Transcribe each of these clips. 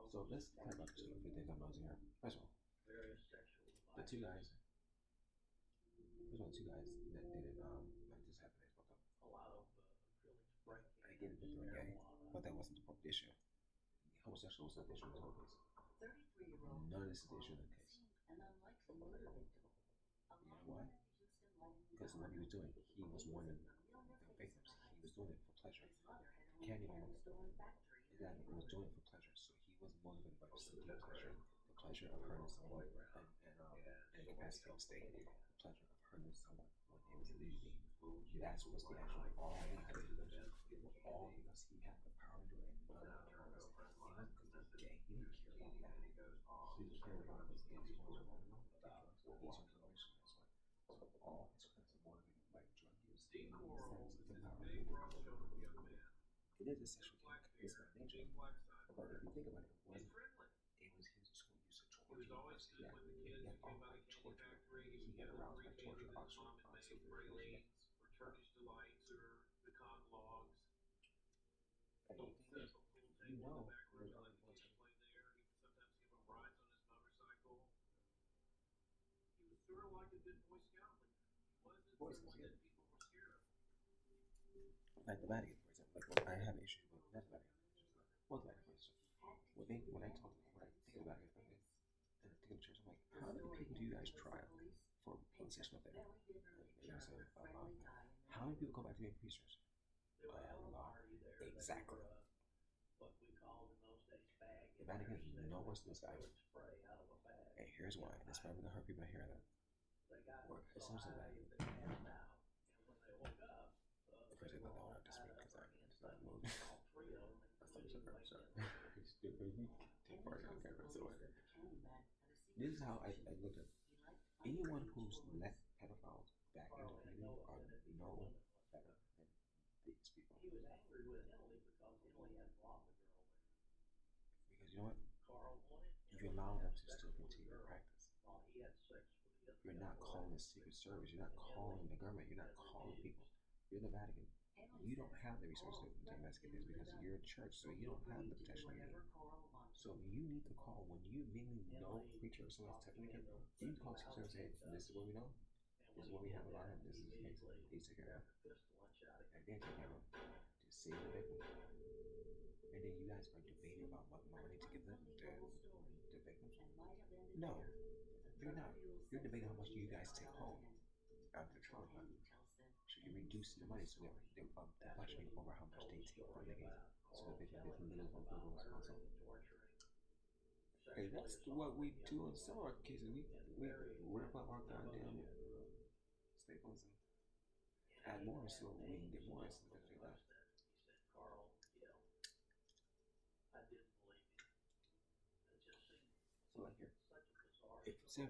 So let's talk about the two things I'm noticing here. First of all, the two guys. There's only two guys that didn't like this happened. They spoke up. I get it that they're gay, but that wasn't the issue. Homosexual was not the issue in the whole case. None of this is the issue in the case. You know why? Because what he was doing, he was warning the victims. He was doing it for pleasure. Candyman, exactly, he was doing it for pleasure. So he wasn't motivated by the pleasure of hurting someone and incapacitated state, the pleasure of hurting someone when it was illegally. That's what's the actual all because he had the power to do it. He wasn't because he was gay. He didn't care about that. He cared about his influence on ridiculous. These are generations. That's why. So all his crimes are motivated by drug use, sex, and power. It is a sexual kink. It's by nature. But if you think about it, it was his tool use of torture. He had all like torture. He got aroused by torture. And you know, voices, yeah. Like the Vatican, for example. Like I have issues with that Vatican. Well, the Vatican, so when I think about it, and I think of the church, I'm like, how many people do you guys try for politician up there? How many people come back to being preachers? Exactly. The Vatican is no worse than this guy. And here's why, and it's probably gonna hurt people to hear that. Or essentially that. First, I thought that would have to speak because I'm not moving. This is how I look at anyone who's let pedophiles back into community are no better than these people. Because you know what? You allow them to still continue to practice. You're not calling the Secret Service. You're not calling the government. You're not calling people. You're the Vatican. You don't have the resources to investigate this because you're a church, so you don't have the protection you need. So you need to call when you really know a preacher or someone's technique. You need to call the Secret Service and say, "This is what we know. This is what we have about him. This is his case. Please take care of him." And then take care of him to save the victim. And then you guys are debating about what money to give them to the victims. No, you're not. You're debating how much you guys take home after the trauma fund. Should you reduce the money so they're budgeting over how much they take from the case so that they can get little responsible? Hey, that's what we do in some of our cases. We rip up our goddamn staples and add more so we can get more instead of that. So like here, if say for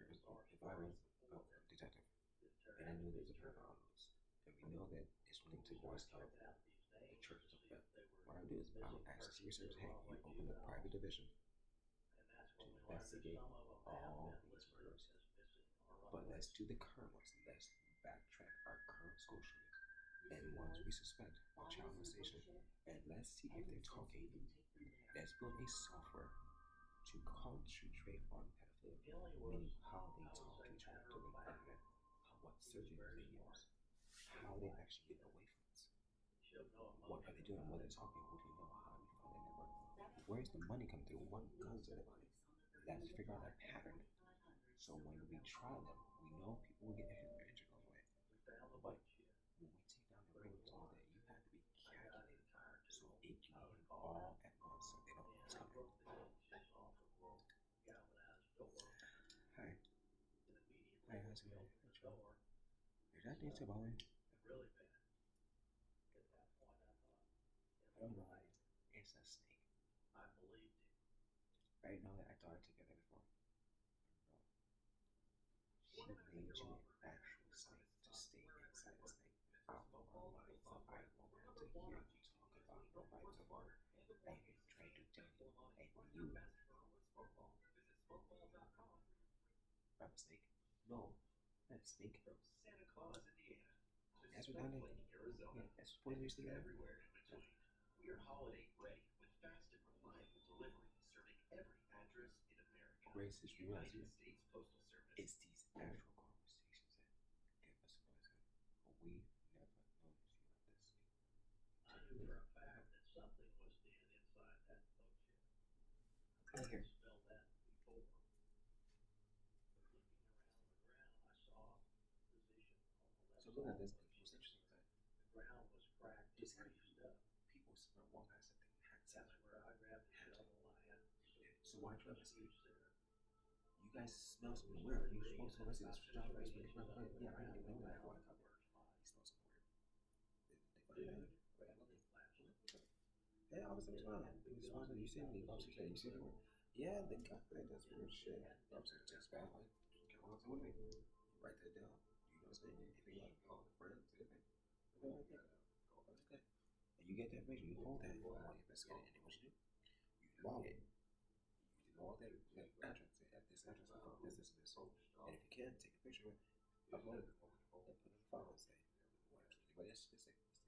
example, if I was a detective and I knew there's a paranormal and we know that it's linked to Boy Scout, the church is up there, what I would do is I would ask the Secret Service, hey, you open a private division to investigate all these murders. But let's do the current ones. Let's backtrack our current school shootings and ones we suspect of child molestation, and let's see if they're talking. Let's build a software to concentrate on pedophilia, meaning how they talk to each other during the internet, what surgeons they use, how they actually get away from us. What are they doing? What are they talking? Who do you know? How do you find their network? Where's the money come through? What guns are they buying? Let's figure out that pattern. So when we try them, we know people will get their injured on the way. But when we take down the ringtones, that you have to be calculated so it can hit all at once so they don't know what's coming. Hi. Hi, how's it going? Is that thing still bothering? I don't know. It's a snake. Right now, I thought I took it before. No. She made you an actual snake to stay inside the snake. I want to hear you talk about nobody before and you try to tell me and you I'm a snake. No, that's a snake. That's what done it. Yeah, that's what poisonous thing. greatest realize is it's these actual conversations that give us a place. But we never noticed you like this. I knew for a fact that something was dead inside that boat ship. Come here. Smelled that before. But looking around the ground, I saw a position on the left. So look at this. What's interesting is that the ground was cracked and greased up. People smell one past that thing had That's where I grabbed the shovel. I had so why do I see you guys smell something weird? You supposed to listen to this job right? Yeah, I didn't know that. Why come here? He smells something weird. They find it. Yeah, all of a sudden, you see me, you see me. Yeah, they got that. That's weird shit. Just bad. Like, come on, with me. Write that down. You know what I'm saying? If you like, oh, friends, everything. Okay. And you get that information, you hold that while you investigate it, and then what you do? You log it. You log that address at this address, this. And if you can, take a picture of it, upload it, and put it in the file and say, but it's the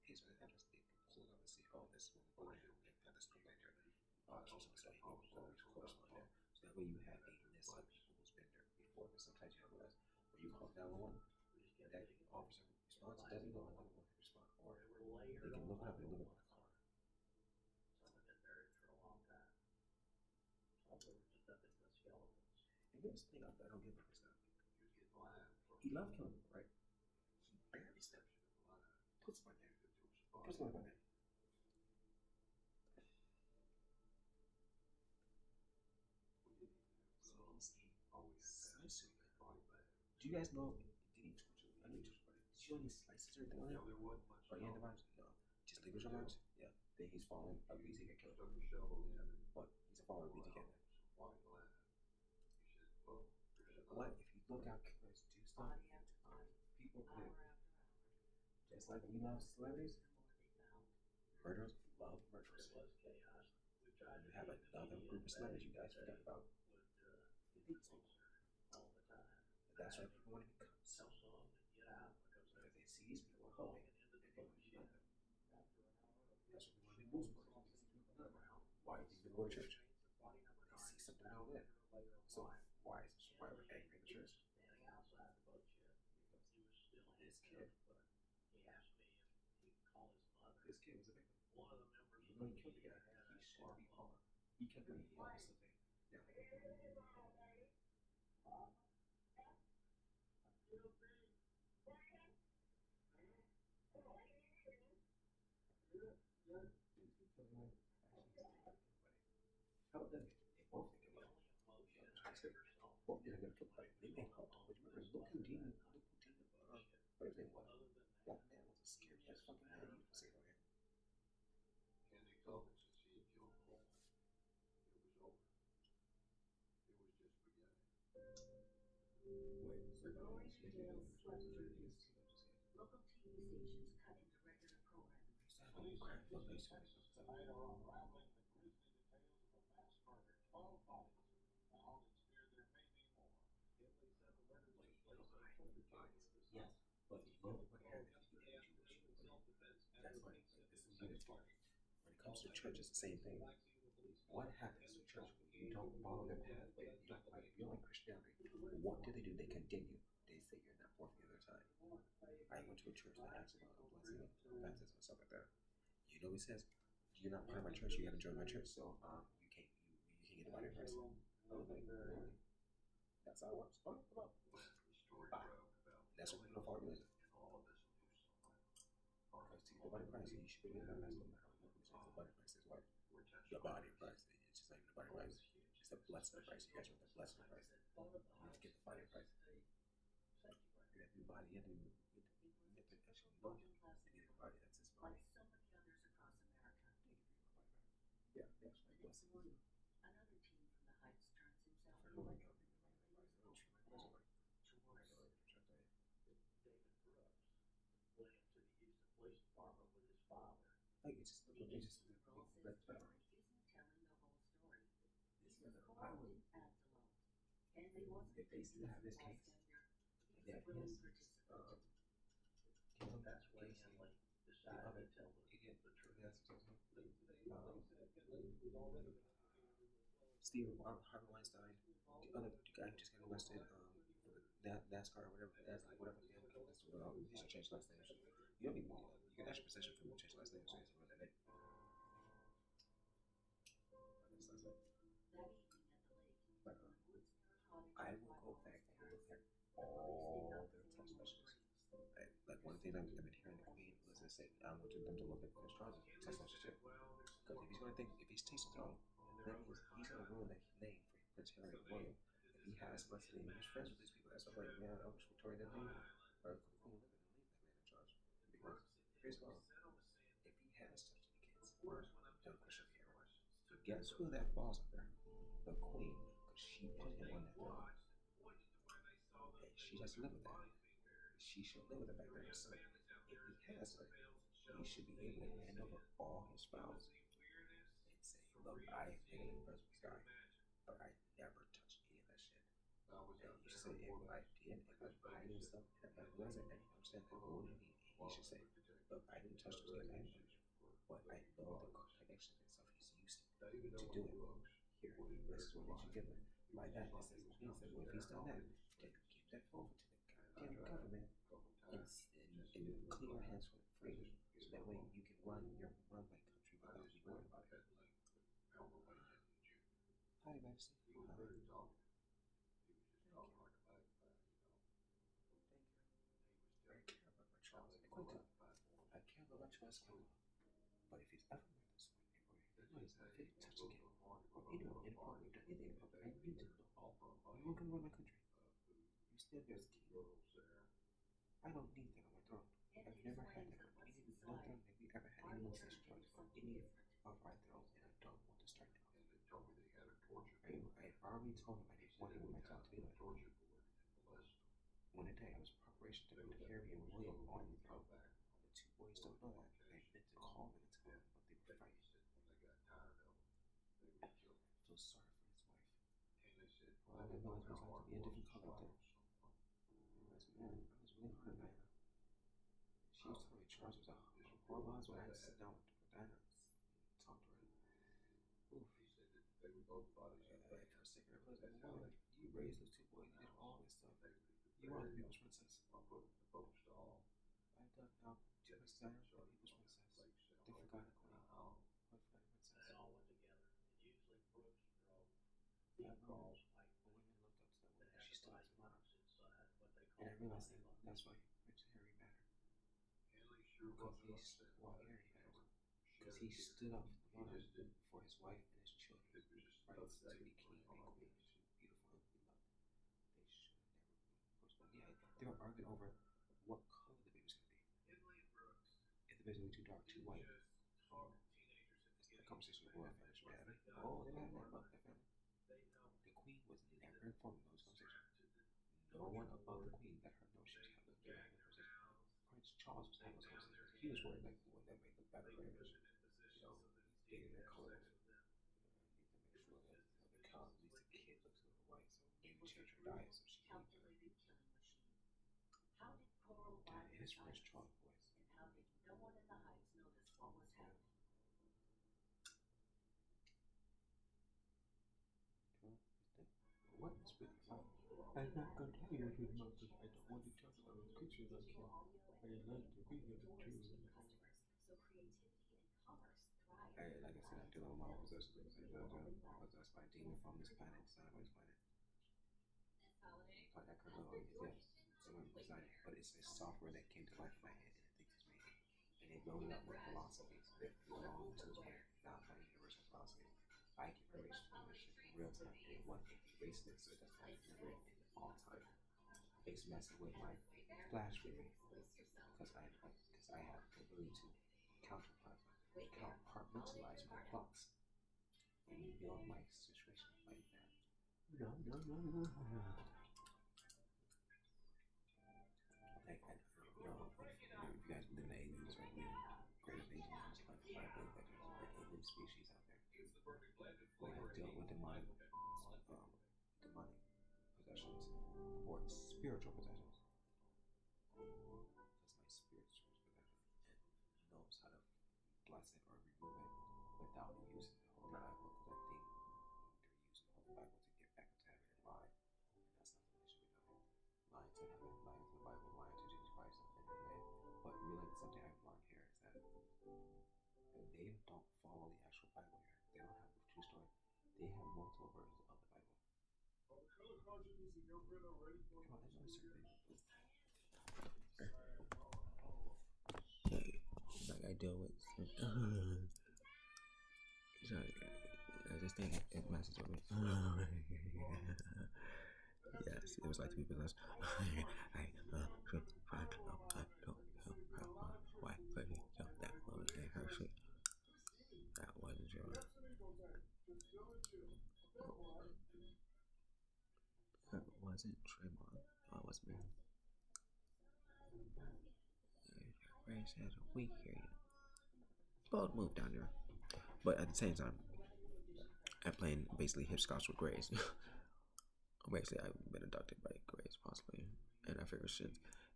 case with the address. They can pull it up and see, oh, this is what we're going to do. Got this number here. So you know, close on there. So that way you have a list of people who's been there before. But sometimes you have a list where you call 911, and that officer responds, doesn't know another one to respond, or they can look it up and look at the car. Some have been buried for a long time. Some were just nothing but skeletons. And here's the thing I don't get about this guy. He loved killing people, right? He buries them. Puts them on there. Puts them on there. Do you guys know? Did he torture? I know he tortured. Did you know any slices or anything on him? Or he had the vibes? No. Just leave your vibes? Yeah. Then he's falling. Abductee get killed. What? He's a fallen Abducee get killed. What if you look out killers do stuff? People live. Just like we love celebrities, murderers love murderers. You have another group of celebrities you guys forgot about. That's why people want to become so long because they see these people holding it and they want to shit them. That's what we want to do. Why do you go to church? They see something out there. So why we're angry in the church? His kid. This kid was a victim. One of the members you know he killed the guy. He shouldn't be harmed. He killed him. He almost something. Yeah. How about that? They both think about it. Both think about it. They may help. But remember, look who demon. What his name was. That man was a scary ass fucking man. You can say it right here. And they told us that she had killed Paul. It was over. It was just beginning. Wait, so Local TV stations cut into regular programming. Tonight are unraveling the grisly details of a mass murder. 12 bodies found. It's feared there may be more. Italy said the murders took place on October 10th. yes, but you know what happened if you do what you that's right. This is good part. When it comes to church, it's the same thing. What happens to church when you don't follow their pathway? You don't like Christianity. What do? They condemn you. They say you're not worth the other time. I went to a church that asked about blessing, baptism, and stuff like that. You know, he says, "You're not part of my church. You haven't joined my church, so you can't get the body of Christ." That's how it works. Oh, come on. That's what people don't follow religion. Because to get the body of Christ, you should be in that last no matter what. The body of Christ is what? The body of Christ. It's just like the body of Christ. It's the blessing of Christ. You guys want the blessing of Christ. You have to get the body of Christ. You have to do body. You have to actually know him to get the body. That's his body. Like so many others across America. Yeah, that's right. The next morning, another team from the Heights turns himself in. David Brooks went into the Houston Police Department with his father. Like it's just Says Derek isn't telling the whole story. He was called in Absalom, and they wasn't if they still have this case, he's a willing participant. That's when Henley decided to tell the truth. Steve Harvey Weinstein other guy who just got arrested for the NASCAR or whatever, whatever damn he should change last name. You don't even you can actually possession from change last name, so it's really that name. But I will go back and look at all their text messages. Like one thing I've been hearing the Queen was to say, I want them to look at his charges, text messages. Because if he's going to think, if he's tasting throne, that means he's going to ruin that name for Prince Harry and William. If he has custody and he's friends with these people, that's like, man, I wish Victoria didn't leave or Queen Elizabeth didn't leave that man in charge. Because first of all, if he has touched the kids, don't question the error. Guess who that falls under? The Queen, because she put him on that throne. And she has to live with that. She should live with the fact that her son, if he has it, he should be able to hand over all his files and say, look, I have been in prison with this guy, but I never touched any of that shit. And you should say, if I did, if I was hiding stuff, and if I wasn't, and you understand that, what would it mean? And you should say, look, I didn't touch those guys, but I know the connection and stuff he's used to do it. Here, this is what you should give him. By that, it says, well, if he's done that, then give that over to the goddamn government and clean your hands from it free. So that way you can run my country without me worrying about it. Hi, Majesty. Hi. Thank you. I care about my Charles. I care about my Charles. But if he's ever met this one, you know he's not fit to touch again. Or anyone in public, do anything about it. I need to know. You won't come run my country. You stand there as king. I don't need that on my throne. I've never had that on any no throne that we ever had anyone station charge on any of our thrones, and I don't want to start now. I already told him I didn't want him on my throne to be like. One day I was in preparation to put Harry and William on the throne. The two boys don't know that. I meant to call them and tell them, but they were fighting. I feel sorry for his wife. All I know is it was like to be a different color up there. I was really hurt by her. She was telling me Charles was a horrible husband. I had to sit down with Diana and talk to her. Oof. I feel sick of her. Woman, you raised those two boys. You did all this stuff. You are the people's princess. I dug out two princesses. I am the people's princess. They forgot a queen. They forgot a princess. They all went together. And usually Brooks drove. I remember when women looked up to that woman, she stood up to run. And I realized that that's why Prince Harry mattered. Because he stood up for his wife and his children, rights to be king and queen, to be beautiful and beloved. They should have never been pushed. But yeah, they were arguing over what color the baby's gonna be. If the baby's gonna be too dark, too white. The conversation with royal family should be having. Oh, they had that about that family. The queen was never informed of those conversations. No one above the queen let her know she was having those conversations. Prince Charles was having those conversations. He was worried like, well, that made look better for him. He's dating their colors. Need to make sure that the cow, at least the kid looks a little white, so maybe change her diet so she can eat better. How did Coral That is Prince Charles' voice. And how did no one in the Heights notice what was happening? What is with you? I'm not going to tell you anything about this. I don't want to tell you about the creatures I kill. I like to be here too. So creativity and commerce thrive. Like I said, I'm dealing with my own possessions. I'm possessed by a demon from this planet, Sideways planet. Like that kind of yes. Someone designed it, but it's a software that came to life in my head and it thinks it's me. And they loaded up with philosophies that belong to this planet, not my universal philosophy. I can erase from this shit in real time and what it erases it so it doesn't have to remember it in all time. It's messing with my flash memory because I have the ability to compartmentalize my thoughts and reveal my situation like that. No. Like, I don't know if you guys believe in aliens or believe in greater aliens, like I believe that there's an alien species out there who have dealt with demonic possessions or spiritual possessions. That's my spiritual possession and knows how to bless it or remove it without using the Holy Bible, because I think they're using the Holy Bible to get back into heaven and lie. they have multiple versions of the Bible. Are the color cartridges in your printer ready for Come on, I know production certain yet? like I deal with. Sorry, I just think it messes with me. Yes, it was like to be possessed. I should find out. I don't know why, but you know, that moment I heard shit. That wasn't your. That wasn't traimon. Oh, it was me. Grace said, we hear you. Both move down there. But at the same time, I'm playing basically hipscotch with Grace. Basically, I've been abducted by Grace, possibly. And I figure, shit,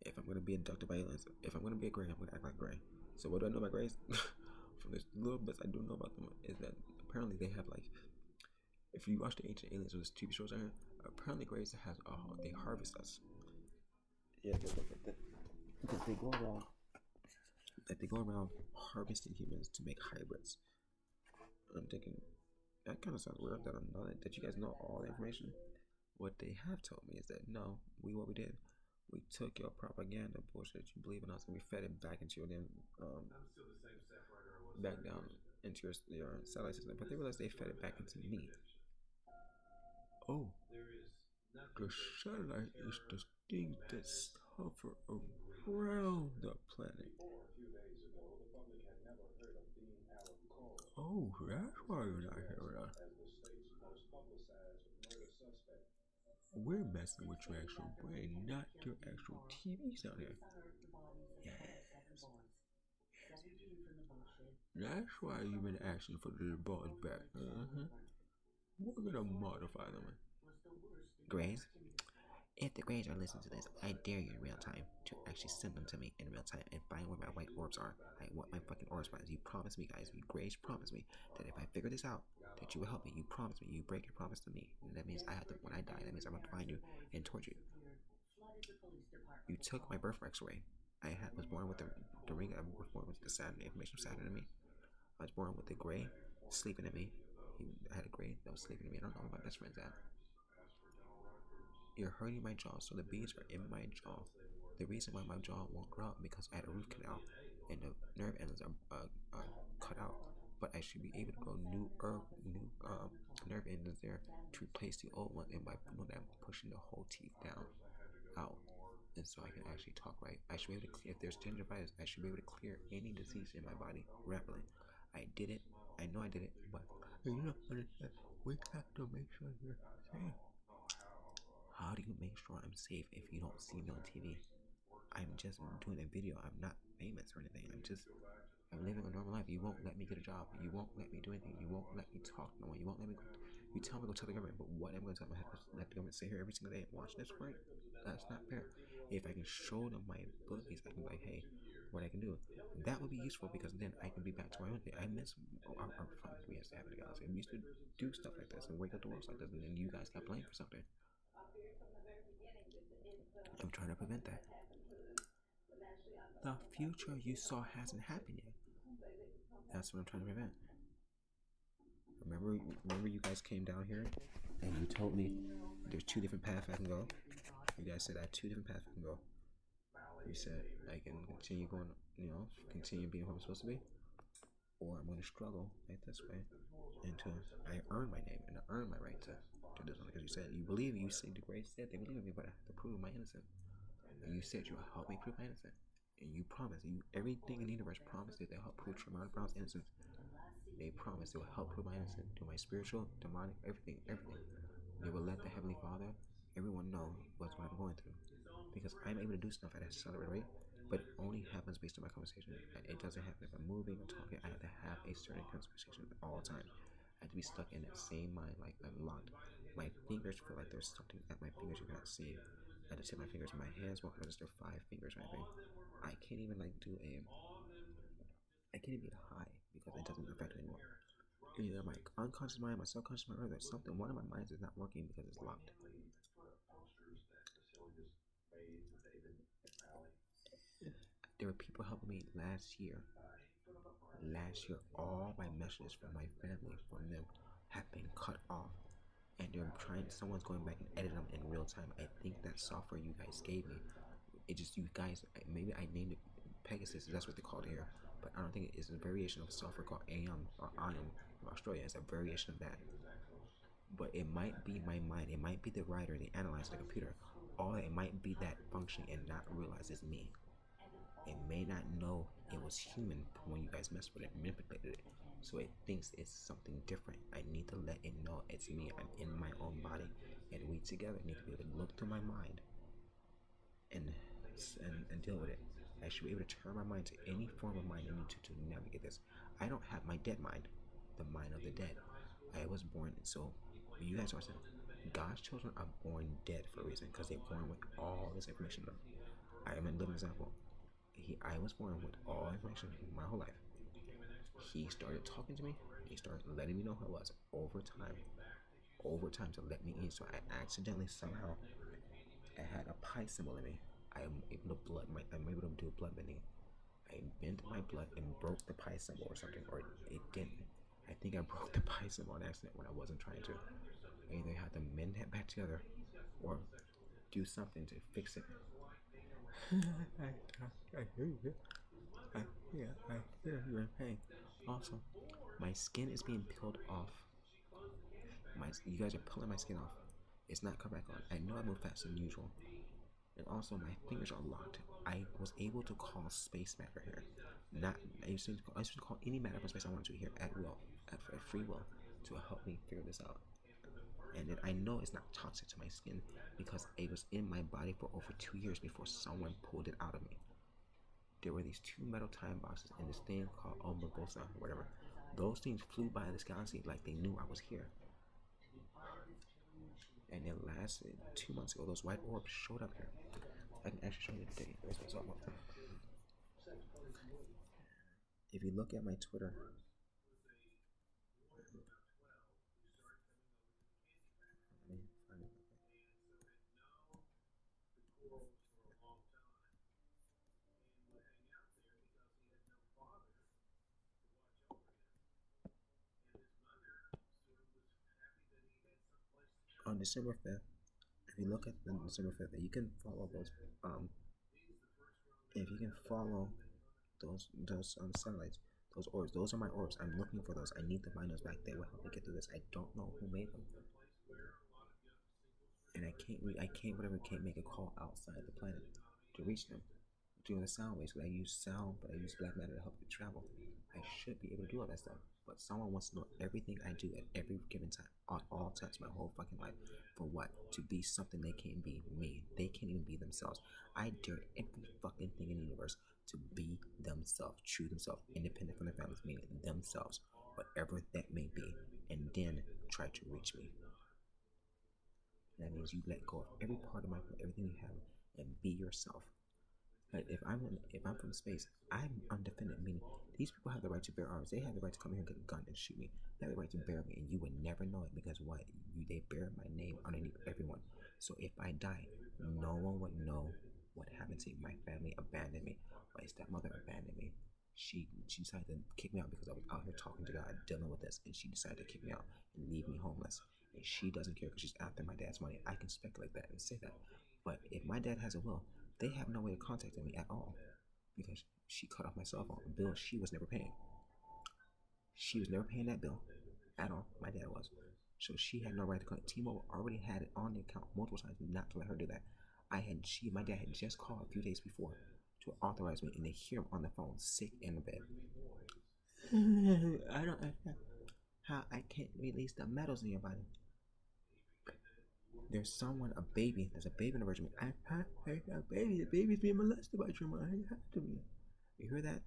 if I'm gonna be abducted by aliens, if I'm gonna be a Grey, I'm gonna act like Grey. So what do I know about Greys? From this little bits I do know about them is that apparently they have like, if you watch the Ancient Aliens or this TV shows out here, apparently Greys has they harvest us. Yeah, look at that. Because they go around, harvesting humans to make hybrids. I'm thinking that kind of sounds weird that you guys know all the information. What they have told me is that no, what we did, we took your propaganda bullshit that you believe in us and we fed it back into your damn back down into your satellite system. But they realized they fed it back into me. Oh, the satellite is the thing that's hover around the planet. Oh, that's why you're not here with us. We're messing with your actual brain, not your actual TVs out here. Yes. That's why you've been asking for the little balls back. We're gonna modify them. Grace, if the Greys are listening to this, I dare you in real time to actually send them to me in real time and find where my white orbs are. I want my fucking orbs back. You promise me, guys. You Greys promise me that if I figure this out, that you will help me. You promise me. You break your promise to me. And that means I have to, when I die, that means I'm going to find you and torture you. You took my birthmarks away. Was born with the ring. I was born with the Saturn, information of Saturn in me. I was born with the Grey sleeping in me. I had a Grey that was sleeping in me. I don't know where my best friend's at. You're hurting my jaw, so the beads are in my jaw. The reason why my jaw won't grow out because I had a root canal and the nerve endings are cut out. But I should be able to grow new nerve endings there to replace the old one. And by doing that, I'm pushing the whole teeth down, out, and so I can actually talk right. I should be able to clear, if there's gingivitis, I should be able to clear any disease in my body rapidly. I did it. I know I did it, but you don't understand. We have to make sure you're safe. How do you make sure I'm safe if you don't see me on TV? I'm just doing a video. I'm not famous or anything. I'm living a normal life. You won't let me get a job. You won't let me do anything. You won't let me talk no more. You won't let me go. You tell me to go tell the government, but what am I going to tell them? I have to let the government sit here every single day and watch this, right? That's not fair. If I can show them my abilities, I can be like, hey, what I can do. That would be useful because then I can be back to my own day. I miss our fun we used to have together. So we used to do stuff like this and wake up the world like this, and then you guys got blamed for something. I'm trying to prevent that. The future you saw hasn't happened yet. That's what I'm trying to prevent. Remember you guys came down here and you told me there's 2 different paths I can go. You guys said I have 2 different paths I can go. You said I can continue going, continue being who I'm supposed to be, or I'm going to struggle like this way until I earn my name and I earn my right to do this one. Because you said the Grace said they believe in me, but I have to prove my innocence. And you said you will help me prove my innocence. And you promised, everything in the universe promised that they'll help prove Tremont Brown's innocence. They promised they will help prove my innocence, do my spiritual, demonic, everything. They will let the Heavenly Father, everyone know what I'm going through. Because I'm able to do stuff at a accelerated rate, but it only happens based on my conversation. It doesn't happen if I'm moving or talking. I have to have a certain conversation at all times. I have to be stuck in that same mind, like I'm locked. My fingers feel like there's something at my fingers you cannot see. I had to tip my fingers. My hands won't register 5 fingers or anything. I can't even I can't even get high because it doesn't affect me anymore. Either my unconscious mind, my subconscious mind, or there's something. One of my minds is not working because it's locked. There were people helping me last year. All my messages from my family, from them, have been cut off, and they're trying. Someone's going back and editing them in real time. I think that software you guys gave me, it just you guys maybe I named it Pegasus. That's what they called it here, but I don't think it is a variation of a software called Aeon or Ion from Australia. It's a variation of that. But it might be my mind. It might be the writer, the analyzer, the computer. Or it might be that functioning and not realize it's me. It may not know it was human when you guys messed with it, manipulated it. So it thinks it's something different. I need to let it know it's me. I'm in my own body, and we together need to be able to look through my mind and deal with it. I should be able to turn my mind to any form of mind I need to navigate this. I don't have my dead mind, the mind of the dead. I was born, so you guys are saying God's children are born dead for a reason, because they're born with all this information. I am a living example. I was born with all information my whole life. He started talking to me. He started letting me know who I was over time to let me in. So I accidentally somehow I had a pi symbol in me. I'm able to do blood bending. I bent my blood and broke the pi symbol or something, or it didn't. I think I broke the pi symbol on accident when I wasn't trying to. I either had to mend it back together or do something to fix it. I hear you. I hear you in pain. Also, my skin is being peeled off. You guys are pulling my skin off. It's not come back on. I know I move faster than usual. And also, my fingers are locked. I was able to call space matter here. I used to call any matter from space I wanted to here at will, at free will, to help me figure this out. And then I know it's not toxic to my skin because it was in my body for over 2 years before someone pulled it out of me. There were these 2 metal time boxes in this thing called orbs or whatever. Those things flew by this galaxy like they knew I was here. And it lasted 2 months ago. Those white orbs showed up here. I can actually show you today. If you look at my Twitter, on December 5th, if you look at the December 5th, you can follow those. If you can follow those satellites, those orbs, those are my orbs. I'm looking for those. I need to find those back. They will help me get through this. I don't know who made them, and I can't make a call outside the planet to reach them. Doing the sound waves, because I use sound, but I use black matter to help me travel. I should be able to do all that stuff, but someone wants to know everything I do at every given time, at all times, my whole fucking life. For what? To be something they can't be me. They can't even be themselves. I dare every fucking thing in the universe to be themselves, true themselves, independent from their families, meaning themselves, whatever that may be, and then try to reach me. That means you let go of every part of everything you have, and be yourself. Like if I'm from space, I'm undefended, meaning these people have the right to bear arms. They have the right to come here and get a gun and shoot me. They have the right to bear me, and you would never know it because what? They bear my name underneath everyone. So if I die, no one would know what happened to me. My family abandoned me. My stepmother abandoned me. She decided to kick me out because I was out here talking to God, dealing with this, and she decided to kick me out and leave me homeless. And she doesn't care because she's after my dad's money. I can speculate that and say that. But if my dad has a will, they have no way of contacting me at all because she cut off my cell phone. A bill she was never paying. She was never paying that bill at all. My dad was. So she had no right to contact. T-Mobile already had it on the account multiple times not to let her do that. My dad had just called a few days before to authorize me, and they hear him on the phone, sick in the bed. I don't understand how I can't release the metals in your body. There's a baby in the regiment. I a baby. The baby's being molested by traimon. I have to be. You hear that?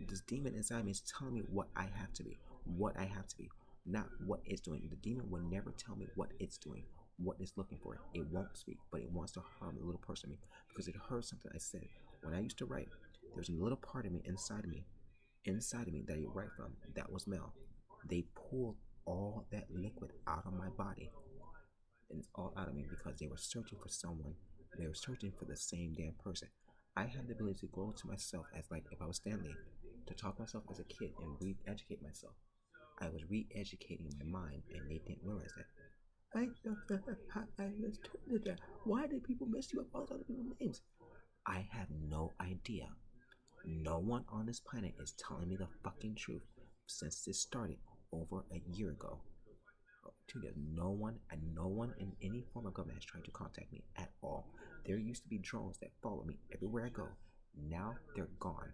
This demon inside me is telling me what I have to be. What I have to be. Not what it's doing. The demon will never tell me what it's doing. What it's looking for. It won't speak, but it wants to harm the little person in me because it heard something I said. When I used to write, there's a little part of me inside of me that I write from that was male. They pulled all that liquid out of my body. And it's all out of me because they were searching for someone. They were searching for the same damn person. I had the ability to go to myself as like if I was Stanley, to talk to myself as a kid and re-educate myself. I was re-educating my mind, and they didn't realize that. I understood that. Why did people mess you up all those other people's names? I have no idea. No one on this planet is telling me the fucking truth since this started over a year ago. 2 years. No one in any form of government has tried to contact me at all. There used to be drones that follow me everywhere I go. Now they're gone.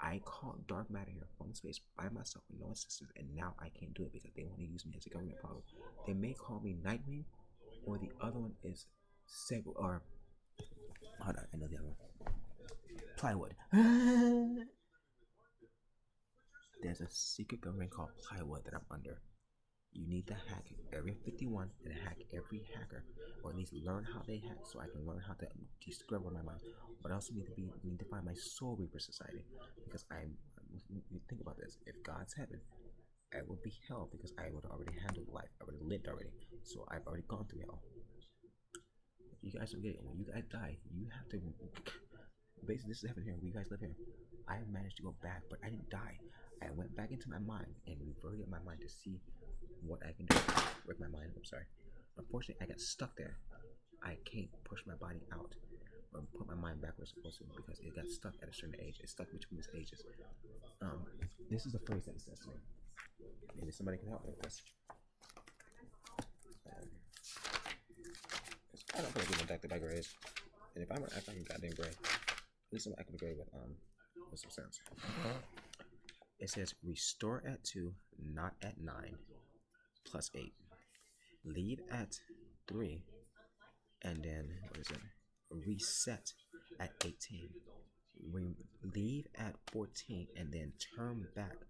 I caught dark matter here from space by myself with no assistance, and now I can't do it because they want to use me as a government problem. They may call me Nightwing, or the other one is or hold on, I know the other one. Plywood. There's a secret government called Plywood that I'm under. You need to hack Area 51 and hack every hacker, or at least learn how they hack, so I can learn how to discover my mind. But I also need to find my Soul Reaper Society, because you think about this. If God's heaven, I would be hell because I would already handled life. I would have lived already, so I've already gone through hell. You guys don't get it. When you guys die, you have to. Basically, this is heaven here. We guys live here. I managed to go back, but I didn't die. I went back into my mind and reverted my mind to see what I can do with my mind. I'm sorry. Unfortunately, I got stuck there. I can't push my body out or put my mind back where it's supposed to because it got stuck at a certain age. It's stuck between these ages. This is the phrase that it says to me. Maybe somebody can help me with this. I don't feel like being abducted by grays. And if I'm gonna act like a goddamn gray, at least I'm acting gray with some sense. It says restore at 2, not at 9, plus 8. Leave at 3, and then what is it? Reset at 18. Leave at 14, and then turn back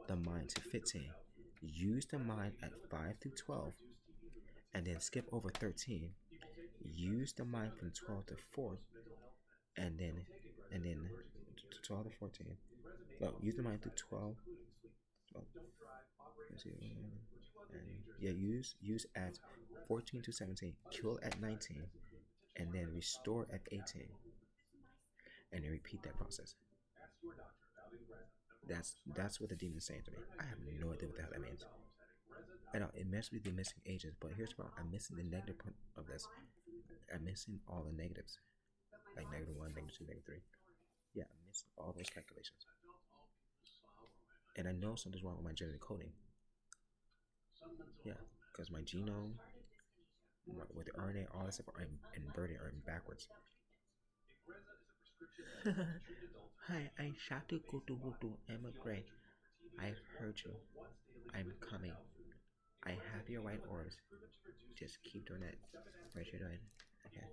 the mind to 15. Use the mind at 5 through 12, and then skip over 13. Use the mind from 12 to 4, and then 12 to 14. No, use the mind through 12. Use at 14 to 17. Kill at 19, and then restore at 18, and then repeat that process. That's what the demon's saying to me. I have no idea what the hell that means. I know it must be the missing agents, but here's the problem. I'm missing the negative part of this. I'm missing all the negatives, like -1, -2, -3. Yeah, I'm missing all those calculations. And I know something's wrong with my genetic coding. Yeah, because my genome, with the RNA, all that stuff are inverted or backwards. Hi, I'm Shatu Kutu. I'm a gray. I've heard you. I'm coming. I have your white orbs. Just keep doing it. What you're doing. Okay.